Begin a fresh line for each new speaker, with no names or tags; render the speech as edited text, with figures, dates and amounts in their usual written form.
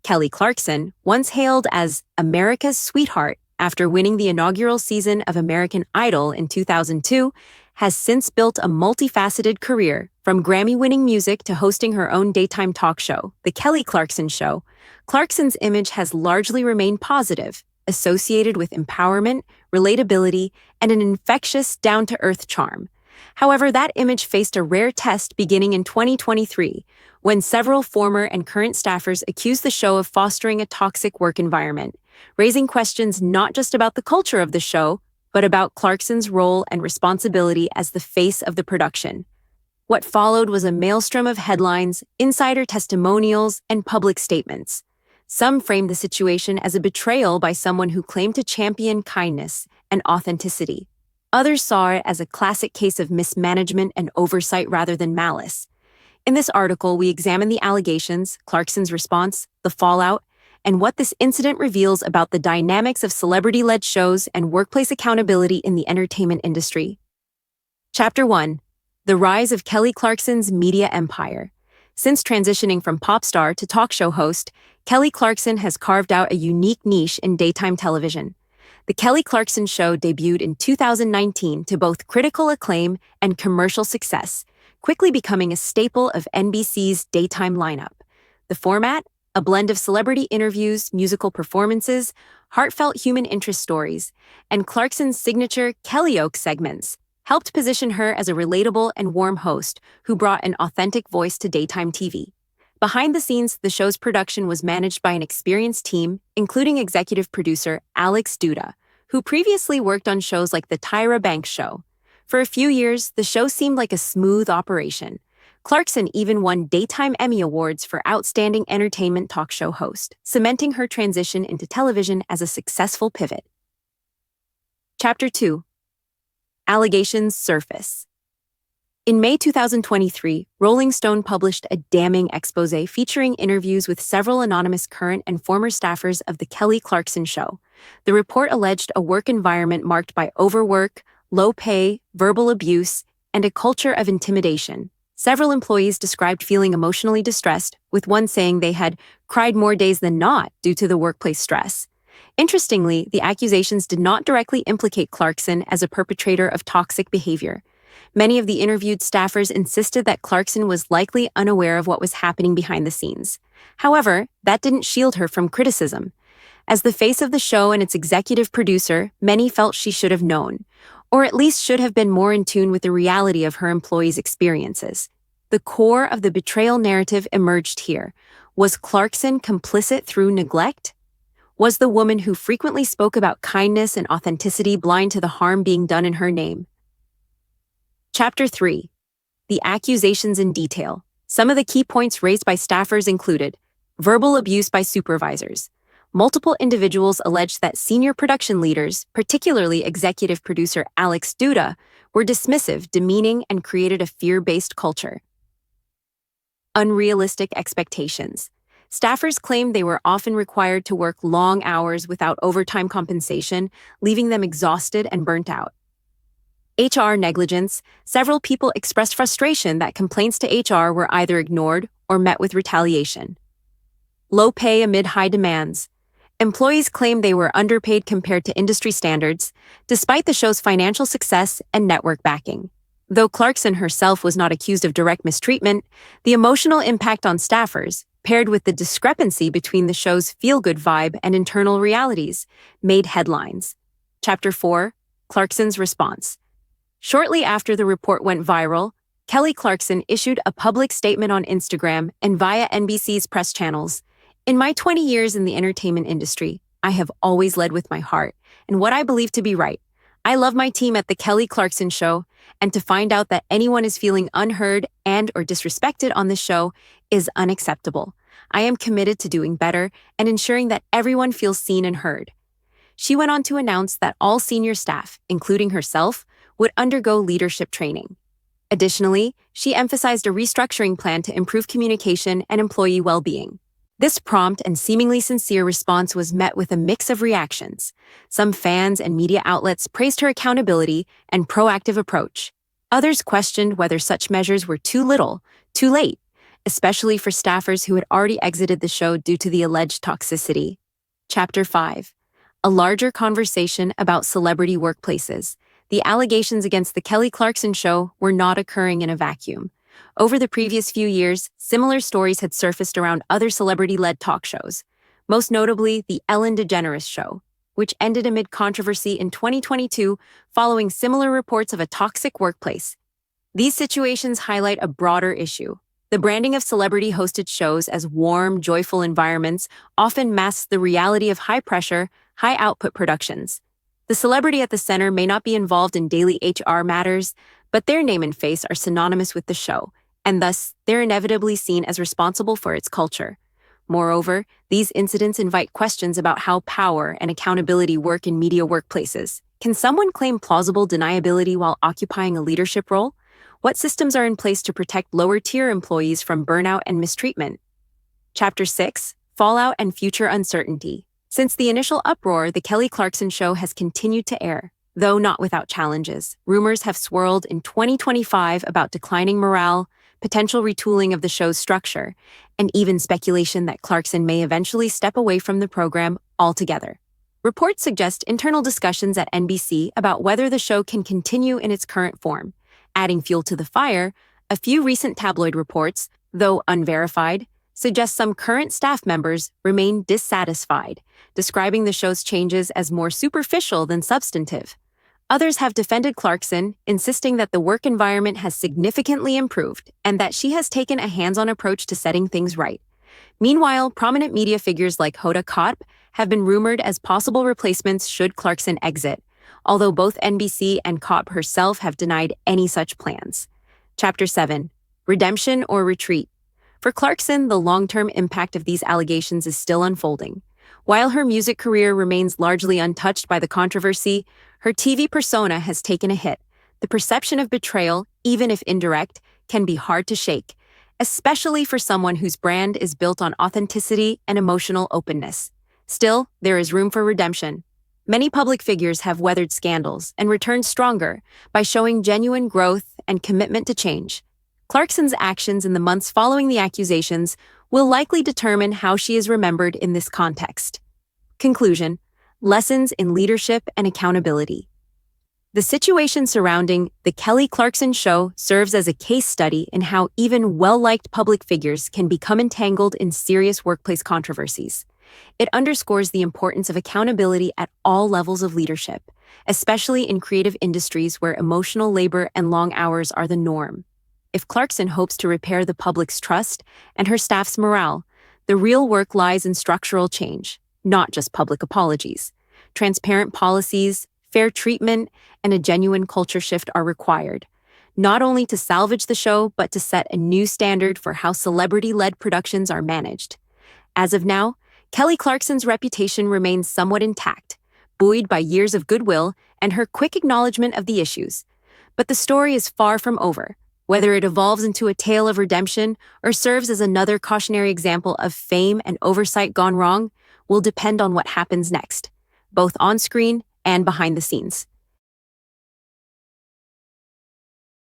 Kelly Clarkson, once hailed as America's sweetheart after winning the inaugural season of American Idol in 2002, has since built a multifaceted career, from Grammy-winning music to hosting her own daytime talk show, The Kelly Clarkson Show. Clarkson's image has largely remained positive, associated with empowerment, relatability, and an infectious, down-to-earth charm. However, that image faced a rare test beginning in 2023, when several former and current staffers accused the show of fostering a toxic work environment, raising questions not just about the culture of the show, but about Clarkson's role and responsibility as the face of the production. What followed was a maelstrom of headlines, insider testimonials, and public statements. Some framed the situation as a betrayal by someone who claimed to champion kindness and authenticity. Others saw it as a classic case of mismanagement and oversight rather than malice. In this article, we examine the allegations, Clarkson's response, the fallout, and what this incident reveals about the dynamics of celebrity-led shows and workplace accountability in the entertainment industry. Chapter 1. The Rise of Kelly Clarkson's Media Empire. Since transitioning from pop star to talk show host, Kelly Clarkson has carved out a unique niche in daytime television. The Kelly Clarkson Show debuted in 2019 to both critical acclaim and commercial success, quickly becoming a staple of NBC's daytime lineup. The format? A blend of celebrity interviews, musical performances, heartfelt human interest stories, and Clarkson's signature Kellyoke segments helped position her as a relatable and warm host who brought an authentic voice to daytime TV. Behind the scenes, the show's production was managed by an experienced team, including executive producer Alex Duda, who previously worked on shows like The Tyra Banks Show. For a few years, the show seemed like a smooth operation. Clarkson even won Daytime Emmy Awards for Outstanding Entertainment Talk Show Host, cementing her transition into television as a successful pivot. Chapter 2. Allegations surface. In May 2023, Rolling Stone published a damning exposé featuring interviews with several anonymous current and former staffers of The Kelly Clarkson Show. The report alleged a work environment marked by overwork, low pay, verbal abuse, and a culture of intimidation. Several employees described feeling emotionally distressed, with one saying they had cried more days than not due to the workplace stress. Interestingly, the accusations did not directly implicate Clarkson as a perpetrator of toxic behavior. Many of the interviewed staffers insisted that Clarkson was likely unaware of what was happening behind the scenes. However, that didn't shield her from criticism. As the face of the show and its executive producer, many felt she should have known, or at least should have been more in tune with the reality of her employees' experiences. The core of the betrayal narrative emerged here. Was Clarkson complicit through neglect? Was the woman who frequently spoke about kindness and authenticity blind to the harm being done in her name? Chapter 3. The accusations in detail. Some of the key points raised by staffers included verbal abuse by supervisors. Multiple individuals alleged that senior production leaders, particularly executive producer Alex Duda, were dismissive, demeaning, and created a fear-based culture. Unrealistic expectations. Staffers claimed they were often required to work long hours without overtime compensation, leaving them exhausted and burnt out. HR negligence. Several people expressed frustration that complaints to HR were either ignored or met with retaliation. Low pay amid high demands. Employees claimed they were underpaid compared to industry standards, despite the show's financial success and network backing. Though Clarkson herself was not accused of direct mistreatment, the emotional impact on staffers, paired with the discrepancy between the show's feel-good vibe and internal realities, made headlines. Chapter 4. Clarkson's response. Shortly after the report went viral, Kelly Clarkson issued a public statement on Instagram and via NBC's press channels. In my 20 years in the entertainment industry, I have always led with my heart and what I believe to be right. I love my team at The Kelly Clarkson Show, and to find out that anyone is feeling unheard and or disrespected on the show is unacceptable. I am committed to doing better and ensuring that everyone feels seen and heard. She went on to announce that all senior staff, including herself, would undergo leadership training. Additionally, she emphasized a restructuring plan to improve communication and employee well-being. This prompt and seemingly sincere response was met with a mix of reactions. Some fans and media outlets praised her accountability and proactive approach. Others questioned whether such measures were too little, too late, especially for staffers who had already exited the show due to the alleged toxicity. Chapter 5. A larger conversation about celebrity workplaces. The allegations against the Kelly Clarkson show were not occurring in a vacuum. Over the previous few years, similar stories had surfaced around other celebrity-led talk shows, most notably the Ellen DeGeneres Show, which ended amid controversy in 2022 following similar reports of a toxic workplace. These situations highlight a broader issue. The branding of celebrity-hosted shows as warm, joyful environments often masks the reality of high-pressure, high-output productions. The celebrity at the center may not be involved in daily HR matters, but their name and face are synonymous with the show, and thus they're inevitably seen as responsible for its culture. Moreover, these incidents invite questions about how power and accountability work in media workplaces. Can someone claim plausible deniability while occupying a leadership role? What systems are in place to protect lower-tier employees from burnout and mistreatment? Chapter 6. Fallout and Future Uncertainty. Since the initial uproar, the Kelly Clarkson show has continued to air, though not without challenges. Rumors have swirled in 2025 about declining morale, potential retooling of the show's structure, and even speculation that Clarkson may eventually step away from the program altogether. Reports suggest internal discussions at NBC about whether the show can continue in its current form. Adding fuel to the fire, a few recent tabloid reports, though unverified, suggest some current staff members remain dissatisfied, describing the show's changes as more superficial than substantive. Others have defended Clarkson, insisting that the work environment has significantly improved and that she has taken a hands-on approach to setting things right. Meanwhile, prominent media figures like Hoda Kotb have been rumored as possible replacements should Clarkson exit, although both NBC and Kotb herself have denied any such plans. Chapter 7. Redemption or Retreat. For Clarkson, the long-term impact of these allegations is still unfolding. While her music career remains largely untouched by the controversy, her TV persona has taken a hit. The perception of betrayal, even if indirect, can be hard to shake, especially for someone whose brand is built on authenticity and emotional openness. Still, there is room for redemption. Many public figures have weathered scandals and returned stronger by showing genuine growth and commitment to change. Clarkson's actions in the months following the accusations will likely determine how she is remembered in this context. Conclusion. Lessons in leadership and accountability. The situation surrounding the Kelly Clarkson show serves as a case study in how even well-liked public figures can become entangled in serious workplace controversies. It underscores the importance of accountability at all levels of leadership, especially in creative industries where emotional labor and long hours are the norm. If Clarkson hopes to repair the public's trust and her staff's morale, the real work lies in structural change, not just public apologies. Transparent policies, fair treatment, and a genuine culture shift are required, not only to salvage the show, but to set a new standard for how celebrity-led productions are managed. As of now, Kelly Clarkson's reputation remains somewhat intact, buoyed by years of goodwill and her quick acknowledgement of the issues. But the story is far from over. Whether it evolves into a tale of redemption or serves as another cautionary example of fame and oversight gone wrong will depend on what happens next, both on screen and behind the scenes.